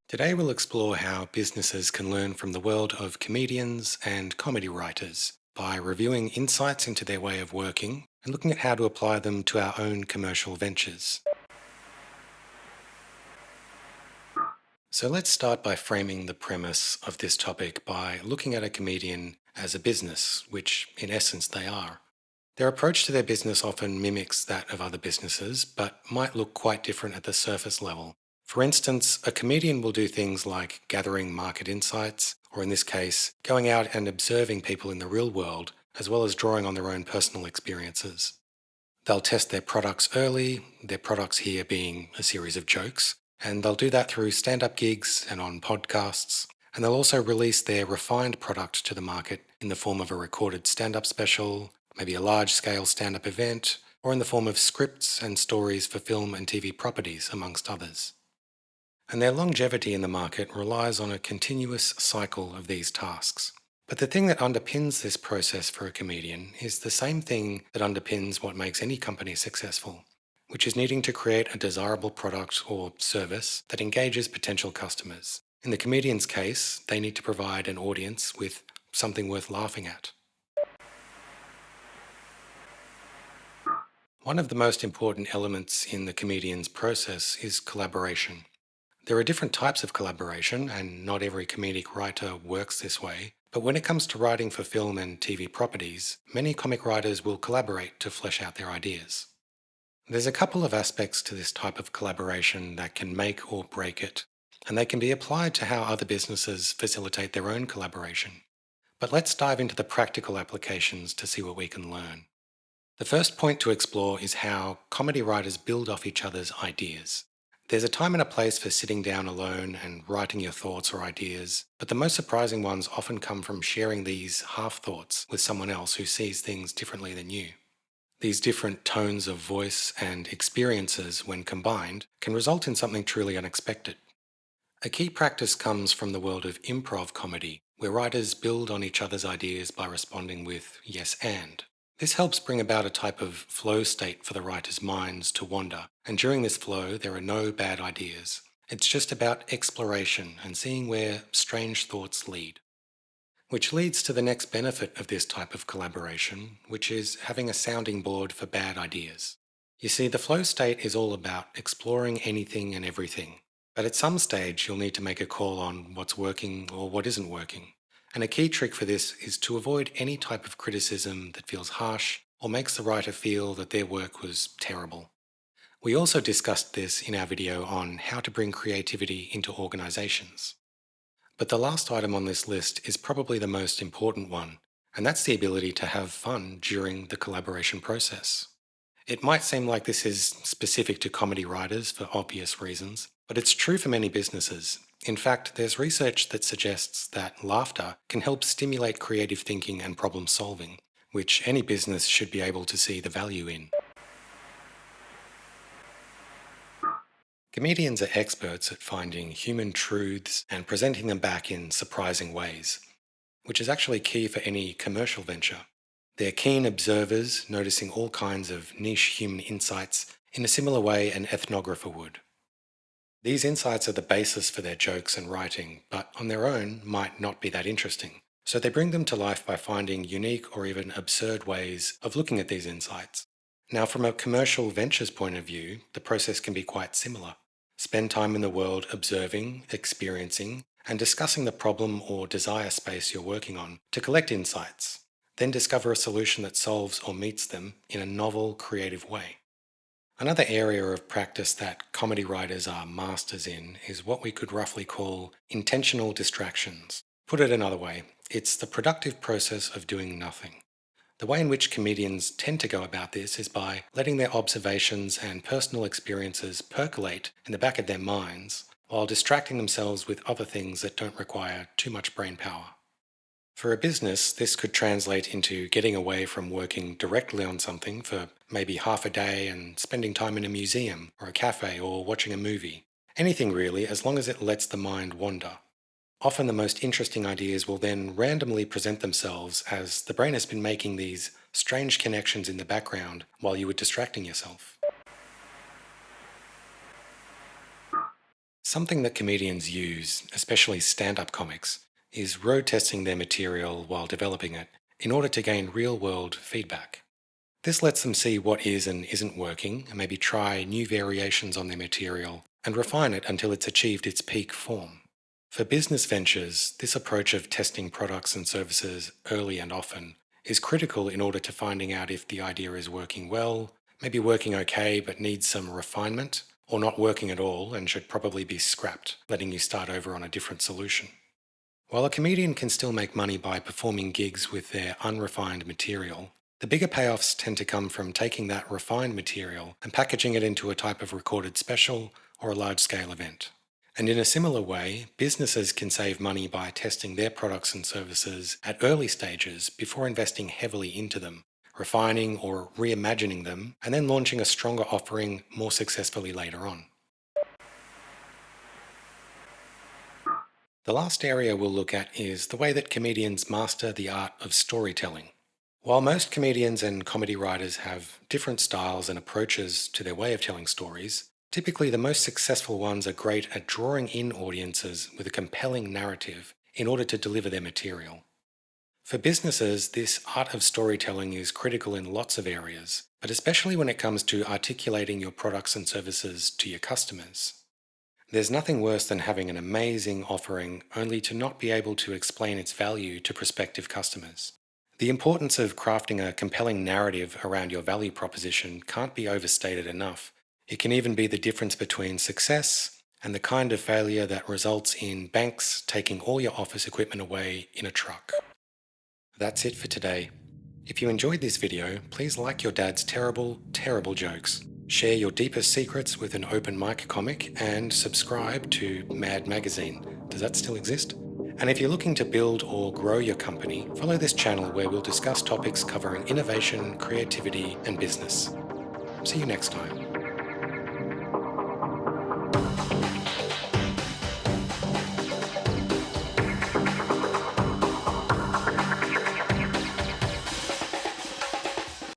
Today we'll explore how businesses can learn from the world of comedians and comedy writers by reviewing insights into their way of working and looking at how to apply them to our own commercial ventures. So let's start by framing the premise of this topic by looking at a comedian as a business, which in essence they are. Their approach to their business often mimics that of other businesses, but might look quite different at the surface level. For instance, a comedian will do things like gathering market insights, or in this case, going out and observing people in the real world, as well as drawing on their own personal experiences. They'll test their products early, their products here being a series of jokes, and they'll do that through stand up gigs and on podcasts. And they'll also release their refined product to the market in the form of a recorded stand up special, maybe a large scale stand up event, or in the form of scripts and stories for film and TV properties, amongst others. And their longevity in the market relies on a continuous cycle of these tasks. But the thing that underpins this process for a comedian is the same thing that underpins what makes any company successful, which is needing to create a desirable product or service that engages potential customers. In the comedian's case, they need to provide an audience with something worth laughing at. One of the most important elements in the comedian's process is collaboration. There are different types of collaboration, and not every comedic writer works this way. But when it comes to writing for film and TV properties, many comic writers will collaborate to flesh out their ideas. There's a couple of aspects to this type of collaboration that can make or break it, and they can be applied to how other businesses facilitate their own collaboration. But let's dive into the practical applications to see what we can learn. The first point to explore is how comedy writers build off each other's ideas. There's a time and a place for sitting down alone and writing your thoughts or ideas, but the most surprising ones often come from sharing these half thoughts with someone else who sees things differently than you. These different tones of voice and experiences, when combined, can result in something truly unexpected. A key practice comes from the world of improv comedy, where writers build on each other's ideas by responding with yes and. This helps bring about a type of flow state for the writer's minds to wander, and during this flow, there are no bad ideas. It's just about exploration and seeing where strange thoughts lead. Which leads to the next benefit of this type of collaboration, which is having a sounding board for bad ideas. You see, the flow state is all about exploring anything and everything, but at some stage you'll need to make a call on what's working or what isn't working. And a key trick for this is to avoid any type of criticism that feels harsh or makes the writer feel that their work was terrible. We also discussed this in our video on how to bring creativity into organisations. But the last item on this list is probably the most important one, and that's the ability to have fun during the collaboration process. It might seem like this is specific to comedy writers for obvious reasons, but it's true for many businesses. In fact, there's research that suggests that laughter can help stimulate creative thinking and problem solving, which any business should be able to see the value in. Comedians are experts at finding human truths and presenting them back in surprising ways, which is actually key for any commercial venture. They're keen observers, noticing all kinds of niche human insights in a similar way an ethnographer would. These insights are the basis for their jokes and writing, but on their own might not be that interesting. So they bring them to life by finding unique or even absurd ways of looking at these insights. Now, from a commercial ventures point of view, the process can be quite similar. Spend time in the world observing, experiencing, and discussing the problem or desire space you're working on to collect insights. Then discover a solution that solves or meets them in a novel, creative way. Another area of practice that comedy writers are masters in is what we could roughly call intentional distractions. Put it another way, it's the productive process of doing nothing. The way in which comedians tend to go about this is by letting their observations and personal experiences percolate in the back of their minds while distracting themselves with other things that don't require too much brain power. For a business, this could translate into getting away from working directly on something for maybe half a day and spending time in a museum or a cafe or watching a movie. Anything really, as long as it lets the mind wander. Often the most interesting ideas will then randomly present themselves as the brain has been making these strange connections in the background while you were distracting yourself. Something that comedians use, especially stand up comics, is road testing their material while developing it in order to gain real world feedback. This lets them see what is and isn't working and maybe try new variations on their material and refine it until it's achieved its peak form. For business ventures, this approach of testing products and services early and often is critical in order to finding out if the idea is working well, maybe working okay but needs some refinement, or not working at all and should probably be scrapped, letting you start over on a different solution. While a comedian can still make money by performing gigs with their unrefined material, the bigger payoffs tend to come from taking that refined material and packaging it into a type of recorded special or a large scale event. And in a similar way, businesses can save money by testing their products and services at early stages before investing heavily into them, refining or reimagining them, and then launching a stronger offering more successfully later on. The last area we'll look at is the way that comedians master the art of storytelling. While most comedians and comedy writers have different styles and approaches to their way of telling stories, typically the most successful ones are great at drawing in audiences with a compelling narrative in order to deliver their material. For businesses, this art of storytelling is critical in lots of areas, but especially when it comes to articulating your products and services to your customers. There's nothing worse than having an amazing offering only to not be able to explain its value to prospective customers. The importance of crafting a compelling narrative around your value proposition can't be overstated enough. It can even be the difference between success and the kind of failure that results in banks taking all your office equipment away in a truck. That's it for today. If you enjoyed this video, please like your dad's terrible, terrible jokes, share your deepest secrets with an open mic comic, and subscribe to Mad Magazine. Does that still exist? And if you're looking to build or grow your company, follow this channel where we'll discuss topics covering innovation, creativity, and business. See you next time.